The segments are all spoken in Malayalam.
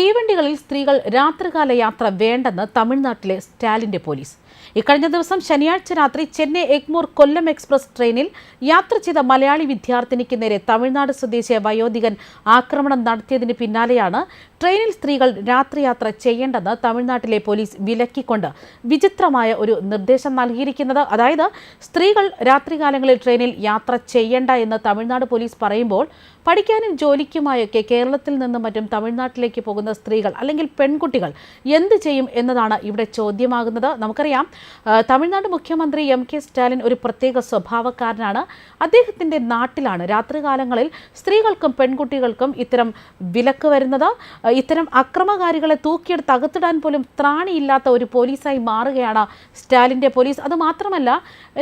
തീവണ്ടികളിൽ സ്ത്രീകൾ രാത്രികാല യാത്ര വേണ്ടെന്ന് തമിഴ്നാട്ടിലെ സ്റ്റാലിന്റെ പോലീസ്. ഇക്കഴിഞ്ഞ ദിവസം ശനിയാഴ്ച രാത്രി ചെന്നൈ എഗ്മോർ കൊല്ലം എക്സ്പ്രസ് ട്രെയിനിൽ യാത്ര ചെയ്ത മലയാളി വിദ്യാർത്ഥിനിക്ക് നേരെ തമിഴ്നാട് സ്വദേശിയ വയോധികൻ ആക്രമണം നടത്തിയതിന് പിന്നാലെയാണ് ട്രെയിനിൽ സ്ത്രീകൾ രാത്രിയാത്ര ചെയ്യേണ്ടെന്ന് തമിഴ്നാട്ടിലെ പോലീസ് വിലക്കിക്കൊണ്ട് വിചിത്രമായ ഒരു നിർദ്ദേശം നൽകിയിരിക്കുന്നത്. അതായത് സ്ത്രീകൾ രാത്രികാലങ്ങളിൽ ട്രെയിനിൽ യാത്ര ചെയ്യേണ്ട എന്ന് തമിഴ്നാട് പോലീസ് പറയുമ്പോൾ പഠിക്കാനും ജോലിക്കുമായൊക്കെ കേരളത്തിൽ നിന്നും മറ്റും തമിഴ്നാട്ടിലേക്ക് പോകുന്ന സ്ത്രീകൾ അല്ലെങ്കിൽ പെൺകുട്ടികൾ എന്ത് ചെയ്യും എന്നതാണ് ഇവിടെ ചോദ്യമാകുന്നത്. നമുക്കറിയാം, തമിഴ്നാട് മുഖ്യമന്ത്രി എം.കെ. സ്റ്റാലിൻ ഒരു പ്രത്യേക സ്വഭാവക്കാരനാണ്. അദ്ദേഹത്തിൻ്റെ നാട്ടിലാണ് രാത്രികാലങ്ങളിൽ സ്ത്രീകൾക്കും പെൺകുട്ടികൾക്കും ഇത്തരം വിലക്ക് വരുന്നത്. ഇത്തരം അക്രമകാരികളെ തൂക്കിയെടുത്ത് അകത്തിടാൻ പോലും ത്രാണിയില്ലാത്ത ഒരു പോലീസായി മാറുകയാണ് സ്റ്റാലിൻ്റെ പോലീസ്. അതുമാത്രമല്ല,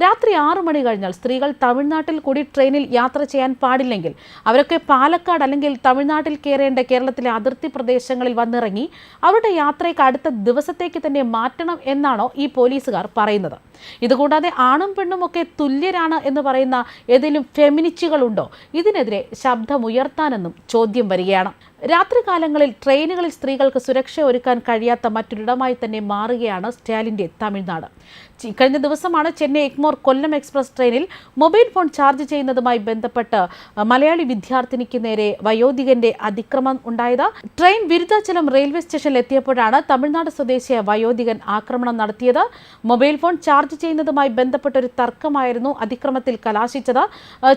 രാത്രി 6 മണി കഴിഞ്ഞാൽ സ്ത്രീകൾ തമിഴ്നാട്ടിൽ കൂടി ട്രെയിനിൽ യാത്ര ചെയ്യാൻ പാടില്ലെങ്കിൽ അവരൊക്കെ പാലക്കാട് അല്ലെങ്കിൽ തമിഴ്നാട്ടിൽ കയറേണ്ട കേരളത്തിലെ അതിർത്തി പ്രദേശങ്ങളിൽ വന്നിറങ്ങി അവരുടെ യാത്രയ്ക്ക് അടുത്ത ദിവസത്തേക്ക് തന്നെ മാറ്റണം എന്നാണോ ഈ പോലീസുകാർ പറയുന്നത്? ഇതുകൂടാതെ ആണും പെണ്ണും ഒക്കെ തുല്യരാണ് എന്ന് പറയുന്ന ഏതെങ്കിലും ഫെമിനിസ്റ്റുകളുണ്ടോ? ഇതിനെതിരെ ശബ്ദമുയർത്താനെന്നും ചോദ്യം വരികയാണ്. രാത്രികാലങ്ങളിൽ ട്രെയിനുകളിൽ സ്ത്രീകൾക്ക് സുരക്ഷ ഒരുക്കാൻ കഴിയാത്ത മറ്റൊരിടമായി തന്നെ മാറുകയാണ് സ്റ്റാലിൻ്റെ തമിഴ്നാട്. കഴിഞ്ഞ ദിവസമാണ് ചെന്നൈ എഗ്മോർ കൊല്ലം എക്സ്പ്രസ് ട്രെയിനിൽ മൊബൈൽ ഫോൺ ചാർജ് ചെയ്യുന്നതുമായി ബന്ധപ്പെട്ട് മലയാളി വിദ്യാർത്ഥിനിക്ക് നേരെ വയോധികന്റെ അതിക്രമം ഉണ്ടായത്. ട്രെയിൻ വിരുദ്ധാചലം റെയിൽവേ സ്റ്റേഷനിൽ എത്തിയപ്പോഴാണ് തമിഴ്നാട് സ്വദേശിയ വയോധികൻ ആക്രമണം നടത്തിയത്. മൊബൈൽ ഫോൺ ചാർജ് ചെയ്യുന്നതുമായി ബന്ധപ്പെട്ട ഒരു തർക്കമായിരുന്നു അതിക്രമത്തിൽ കലാശിച്ചത്.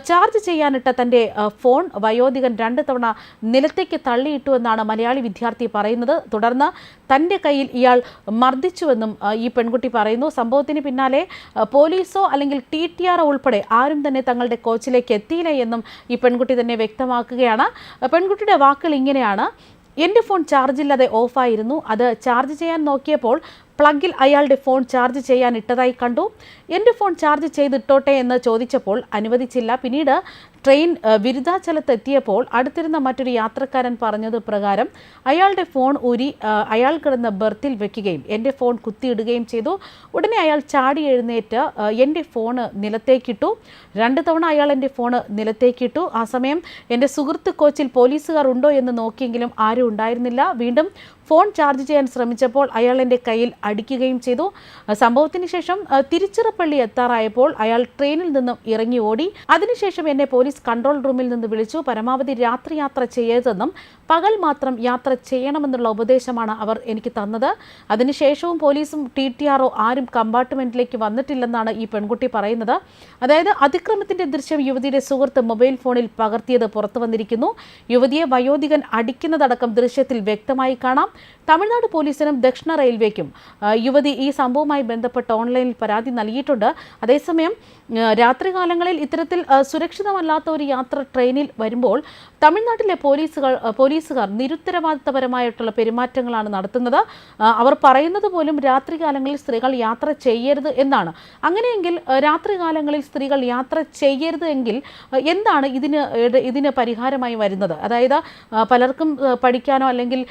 ചാർജ് ചെയ്യാനിട്ട തന്റെ ഫോൺ വയോധികൻ 2 തവണ നിലത്തേക്ക് തള്ളിയിട്ടു എന്നാണ് മലയാളി വിദ്യാർത്ഥി പറയുന്നത്. തുടർന്ന് തൻ്റെ കയ്യിൽ ഇയാൾ മർദ്ദിച്ചുവെന്നും ഈ പെൺകുട്ടി പറയുന്നു. സംഭവത്തിന് പിന്നാലെ പോലീസോ അല്ലെങ്കിൽ TTR ഉൾപ്പെടെ ആരും തന്നെ തങ്ങളുടെ കോച്ചിലേക്ക് എത്തിയില്ല എന്നും ഈ പെൺകുട്ടി തന്നെ വ്യക്തമാക്കുകയാണ്. പെൺകുട്ടിയുടെ വാക്കുകൾ ഇങ്ങനെയാണ്: എൻ്റെ ഫോൺ ചാർജില്ലാതെ ഓഫായിരുന്നു. അത് ചാർജ് ചെയ്യാൻ നോക്കിയപ്പോൾ പ്ലഗിൽ അയാളുടെ ഫോൺ ചാർജ് ചെയ്യാൻ ഇട്ടതായി കണ്ടു. എൻ്റെ ഫോൺ ചാർജ് ചെയ്തിട്ടോട്ടെ എന്ന് ചോദിച്ചപ്പോൾ അനുവദിച്ചില്ല. പിന്നീട് ട്രെയിൻ വിരുദ്ധാചലത്ത് എത്തിയപ്പോൾ അടുത്തിരുന്ന മറ്റൊരു യാത്രക്കാരൻ പറഞ്ഞത് പ്രകാരം അയാളുടെ ഫോൺ ഊരി അയാൾ കിടന്ന ബർത്തിൽ വെക്കുകയും എൻ്റെ ഫോൺ കുത്തിയിടുകയും ചെയ്തു. ഉടനെ അയാൾ ചാടി എഴുന്നേറ്റ് എൻ്റെ ഫോണ് നിലത്തേക്കിട്ടു. 2 തവണ അയാൾ എൻ്റെ ഫോണ് നിലത്തേക്കിട്ടു. ആ സമയം എൻ്റെ സുഹൃത്ത് കോച്ചിൽ പോലീസുകാർ ഉണ്ടോ എന്ന് നോക്കിയെങ്കിലും ആരും ഉണ്ടായിരുന്നില്ല. വീണ്ടും ഫോൺ ചാർജ് ചെയ്യാൻ ശ്രമിച്ചപ്പോൾ അയാൾ എൻ്റെ കയ്യിൽ അടിക്കുകയും ചെയ്തു. സംഭവത്തിന് ശേഷം തിരുച്ചിറപ്പള്ളി എത്താറായപ്പോൾ അയാൾ ട്രെയിനിൽ നിന്നും ഇറങ്ങി ഓടി. അതിനുശേഷം എന്നെ പോലീസ് കൺട്രോൾ റൂമിൽ നിന്ന് വിളിച്ചു. പരമാവധി രാത്രി യാത്ര ചെയ്യരുതെന്നും പകൽ മാത്രം യാത്ര ചെയ്യണമെന്നുള്ള ഉപദേശമാണ് അവർ എനിക്ക് തന്നത്. അതിനുശേഷവും പോലീസും TTR ആരും കമ്പാർട്ട്മെന്റിലേക്ക് വന്നിട്ടില്ലെന്നാണ് ഈ പെൺകുട്ടി പറയുന്നത്. അതായത് അതിക്രമത്തിന്റെ ദൃശ്യം യുവതിയുടെ സുഹൃത്ത് മൊബൈൽ ഫോണിൽ പകർത്തിയത് പുറത്തു വന്നിരിക്കുന്നു. യുവതിയെ വയോധികൻ അടിക്കുന്നതടക്കം ദൃശ്യത്തിൽ വ്യക്തമായി കാണാം. തമിഴ്നാട് പോലീസിനും ദക്ഷിണ റെയിൽവേക്കും യുവതി ഈ സംഭവവുമായി ബന്ധപ്പെട്ട് ഓൺലൈനിൽ പരാതി നൽകിയിട്ടുണ്ട്. അതേസമയം രാത്രികാലങ്ങളിൽ ഇത്തരത്തിൽ സുരക്ഷിതമല്ലാത്ത ഒരു യാത്ര ട്രെയിനിൽ വരുമ്പോൾ തമിഴ്നാട്ടിലെ പോലീസുകാർ നിരുത്തരവാദിത്തപരമായിട്ടുള്ള പെരുമാറ്റങ്ങളാണ് നടത്തുന്നത്. അവർ പറയുന്നത് പോലും രാത്രികാലങ്ങളിൽ സ്ത്രീകൾ യാത്ര ചെയ്യരുത് എന്നാണ്. അങ്ങനെയെങ്കിൽ രാത്രികാലങ്ങളിൽ സ്ത്രീകൾ യാത്ര ചെയ്യരുത് എങ്കിൽ എന്താണ് ഇതിന് പരിഹാരമായി വരുന്നത്? അതായത് പലർക്കും പഠിക്കാനോ അല്ലെങ്കിൽ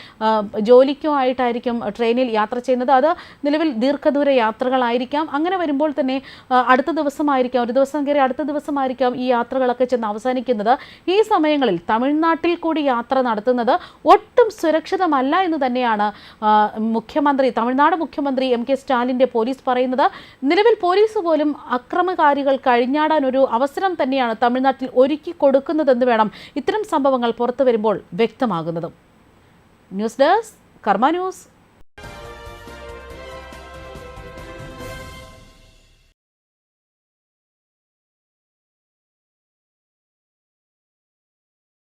ജോലിക്കോ ആയിട്ടായിരിക്കും ട്രെയിനിൽ യാത്ര ചെയ്യുന്നത്. അത് നിലവിൽ ദീർഘദൂര യാത്രകളായിരിക്കാം. അങ്ങനെ വരുമ്പോൾ തന്നെ അടുത്ത ദിവസമായിരിക്കാം, ഒരു ദിവസം കയറി അടുത്ത ദിവസമായിരിക്കാം ഈ യാത്രകളൊക്കെ ചെന്ന് അവസാനിക്കുന്നത്. ഈ സമയങ്ങളിൽ തമിഴ്നാട്ടിൽ കൂടി യാത്ര നടത്തുന്നത് ഒട്ടും സുരക്ഷിതമല്ല എന്ന് തന്നെയാണ് തമിഴ്നാട് മുഖ്യമന്ത്രി എം.കെ. സ്റ്റാലിൻ്റെ പോലീസ് പറയുന്നത്. നിലവിൽ പോലീസ് പോലും അക്രമകാരികൾ കഴിഞ്ഞാടാൻ ഒരു അവസരം തന്നെയാണ് തമിഴ്നാട്ടിൽ ഒരുക്കി കൊടുക്കുന്നതെന്ന് വേണം ഇത്തരം സംഭവങ്ങൾ പുറത്തു വരുമ്പോൾ വ്യക്തമാകുന്നത്. ന്യൂസ് ഡെസ്ക് കർമ്മ ന്യൂസ്.